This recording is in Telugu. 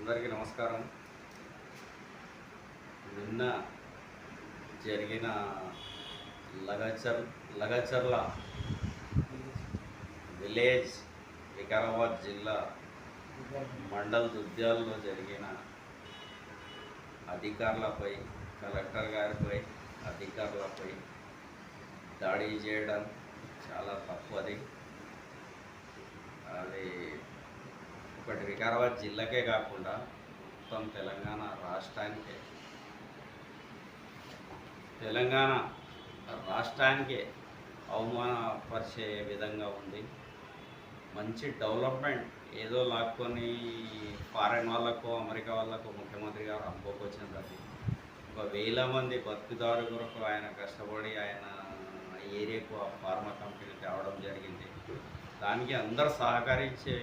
అందరికీ నమస్కారం. నిన్న జరిగిన లగచర్ల విలేజ్ వికారాబాద్ జిల్లా మండల్ దుద్యాల్లో జరిగిన అధికారులపై, కలెక్టర్ గారిపై, అధికారులపై దాడి చేయడం చాలా తప్పు. అది ఒకటి వికారాబాద్ జిల్లాకే కాకుండా మొత్తం తెలంగాణ రాష్ట్రానికే అవమానపరిచే విధంగా ఉంది. మంచి డెవలప్మెంట్ ఏదో లాక్కొని ఫారెన్ వాళ్ళకు, అమెరికా వాళ్ళకు ముఖ్యమంత్రి గారు అమ్ముకోకొచ్చినది. 1,000 మంది బతుకుదారు కొరకు ఆయన కష్టపడి ఆయన ఏరియాకు ఆ ఫార్మా కంపెనీ తేవడం జరిగింది. దానికి అందరూ సహకరించే